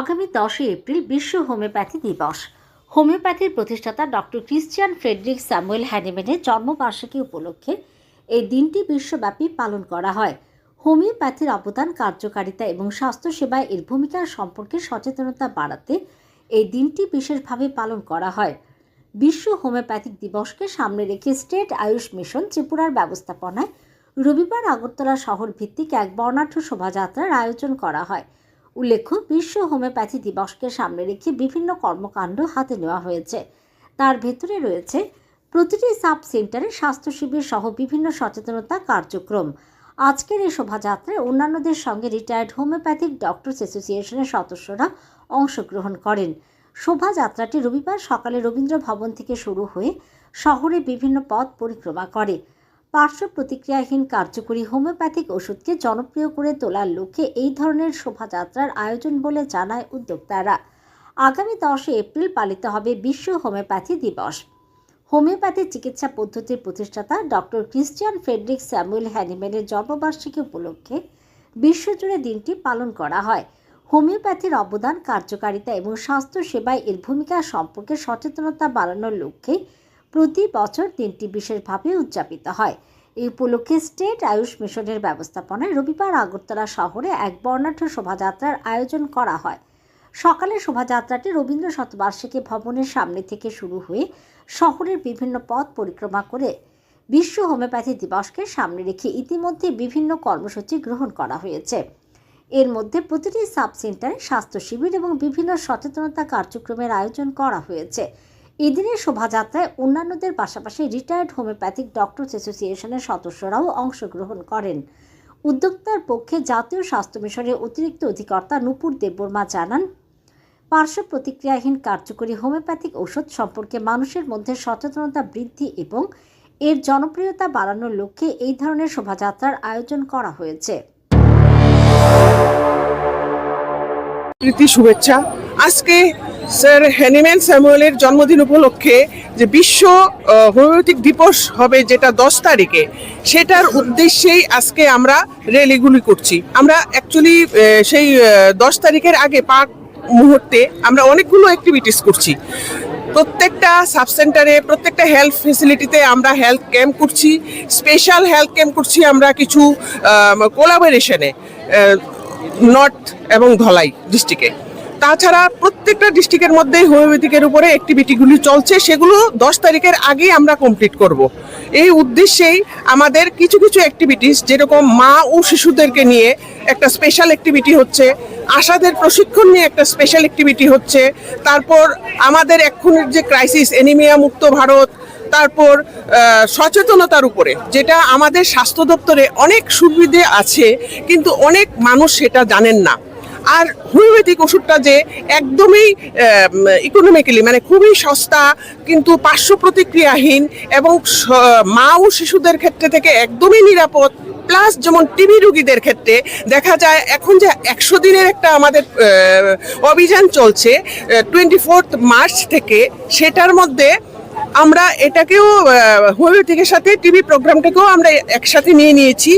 আগামী 10 এপ্রিল বিশ্ব হোমিওপ্যাথি দিবস। হোমিওপ্যাথির প্রতিষ্ঠাতা ডক্টর ক্রিশ্চিয়ান ফ্রেডরিক স্যামুয়েল হ্যানিম্যানের জন্মবার্ষিকী উপলক্ষে এই দিনটি বিশ্বব্যাপী পালন করা হয়। হোমিওপ্যাথির অবদান, কার্যকারিতা এবং স্বাস্থ্যসেবায় এর ভূমিকা সম্পর্কে সচেতনতা বাড়াতে এই দিনটি বিশেষভাবে পালন করা হয়। বিশ্ব হোমিওপ্যাথিক দিবসকে সামনে রেখে স্টেট আয়ুষ মিশন ত্রিপুরার ব্যবস্থাপনায় রবিবার আগরতলা শহর ভিত্তিক এক বর্ণাঢ্য শোভাযাত্রার আয়োজন করা হয়। উল্লেখ্য, বিশ্ব হোমিওপ্যাথি দিবসকে সামনে রেখে বিভিন্ন কর্মকাণ্ড হাতে নেওয়া হয়েছে। তার ভেতরে রয়েছে প্রতিটি সাব সেন্টারে স্বাস্থ্য শিবির সহ বিভিন্ন সচেতনতা কার্যক্রম। আজকের এই শোভাযাত্রায় অন্যান্যদের সঙ্গে রিটায়ার্ড হোমিওপ্যাথিক ডক্টরস অ্যাসোসিয়েশনের সদস্যরা অংশগ্রহণ করেন। শোভাযাত্রাটি রবিবার সকালে রবীন্দ্র ভবন থেকে শুরু হয়ে শহরে বিভিন্ন পথ পরিক্রমা করে। পার্শ্ব প্রতিক্রিয়াহীন কার্যকরী হোমিওপ্যাথিক ওষুধকে জনপ্রিয় করে তোলার লক্ষ্যে এই ধরনের শোভাযাত্রার আয়োজন বলে জানায় উদ্যোক্তারা। আগামী 10 এপ্রিল পালিত হবে বিশ্ব হোমিওপ্যাথি দিবস। হোমিওপ্যাথি চিকিৎসা পদ্ধতির প্রতিষ্ঠাতা ডক্টর ক্রিশ্চিয়ান ফ্রেডরিক স্যামুয়েল হ্যানিম্যানের জন্মবার্ষিকী উপলক্ষে বিশ্বজুড়ে দিনটি পালন করা হয়। হোমিওপ্যাথির অবদান, কার্যকারিতা এবং স্বাস্থ্য সেবায় এর ভূমিকা সম্পর্কে সচেতনতা বাড়ানোর লক্ষ্যে প্রতি বছর দিনটি বিশেষভাবে উদযাপিত হয়। এই উপলক্ষে স্টেট আয়ুষ মিশনের ব্যবস্থাপনায় রবিবার আগরতলা শহরে এক বর্ণাঢ্য শোভাযাত্রার আয়োজন করা হয়। সকালে শোভাযাত্রাটি রবীন্দ্র শতবার্ষিকী ভবনের সামনে থেকে শুরু হয়ে শহরের বিভিন্ন পথ পরিক্রমা করে বিশ্ব হোমিওপ্যাথি দিবসকে সামনে রেখে ইতিমধ্যে বিভিন্ন কর্মসূচি গ্রহণ করা হয়েছে। এর মধ্যে প্রতিটি সাব সেন্টারে স্বাস্থ্য শিবির এবং বিভিন্ন সচেতনতা কার্যক্রমের আয়োজন করা হয়েছে। এদিনের শোভাযাত্রায় অন্যান্যদের পাশাপাশি রিটায়ার্ড হোমিওপ্যাথিক ডক্টরস অ্যাসোসিয়েশনের সদস্যরাও অংশগ্রহণ করেন। উদ্যোক্তার পক্ষে জাতীয় স্বাস্থ্য মিশনের অতিরিক্ত অধিকর্তা নূপুর দেববর্মা জানান, পার্শ্ব প্রতিক্রিয়াহীন কার্যকরী হোমিওপ্যাথিক ওষুধ সম্পর্কে মানুষের মধ্যে সচেতনতা বৃদ্ধি এবং এর জনপ্রিয়তা বাড়ানোর লক্ষ্যে এই ধরনের শোভাযাত্রার আয়োজন করা হয়েছে। প্রীতি শুভেচ্ছা। আজকে স্যার হ্যানিম্যান স্যামুয়েলের জন্মদিন উপলক্ষে যে বিশ্ব হোমিওপ্যাথিক দিবস হবে, যেটা 10 তারিখে, সেটার উদ্দেশ্যেই আজকে আমরা র্যালিগুলি করছি। আমরা অ্যাকচুয়ালি সেই 10 তারিখের আগে মুহূর্তে আমরা অনেকগুলো অ্যাক্টিভিটিস করছি। প্রত্যেকটা সাব সেন্টারে, প্রত্যেকটা হেলথ ফেসিলিটিতে আমরা হেলথ ক্যাম্প করছি, স্পেশাল হেলথ ক্যাম্প করছি আমরা কিছু কোলাবোরেশনে নর্থ এবং ধলাই ডিস্ট্রিক্টে। তাছাড়া প্রত্যেকটা ডিস্ট্রিক্টের মধ্যে হোমিওপ্যাথিকের উপরে অ্যাক্টিভিটিগুলি চলছে, সেগুলো 10 তারিখের আগেই আমরা কমপ্লিট করব। এই উদ্দেশ্যেই আমাদের কিছু কিছু অ্যাক্টিভিটিস, যেরকম মা ও শিশুদেরকে নিয়ে একটা স্পেশাল অ্যাক্টিভিটি হচ্ছে, আশাদের প্রশিক্ষণ নিয়ে একটা স্পেশাল অ্যাক্টিভিটি হচ্ছে, তারপর আমাদের এখনের যে ক্রাইসিস, অ্যানিমিয়া মুক্ত ভারত, তারপর সচেতনতার উপরে, যেটা আমাদের স্বাস্থ্য দপ্তরে অনেক সুবিধে আছে কিন্তু অনেক মানুষ সেটা জানেন না। আর হোমিওপ্যাথিক ওষুধটা যে একদমই ইকোনমিক্যালি, মানে খুবই সস্তা, কিন্তু পার্শ্ব প্রতিক্রিয়াহীন এবং মা ও শিশুদের ক্ষেত্রে থেকে একদমই নিরাপদ। প্লাস যেমন টিবি রোগীদের ক্ষেত্রে দেখা যায় এখন যে 100 দিনের একটা আমাদের অভিযান চলছে 24 মার্চ থেকে, সেটার মধ্যে আমরা এটাকেও হোমিওপ্যাথিকের সাথে টিবি প্রোগ্রামটাকেও আমরা একসাথে নিয়ে নিয়েছি।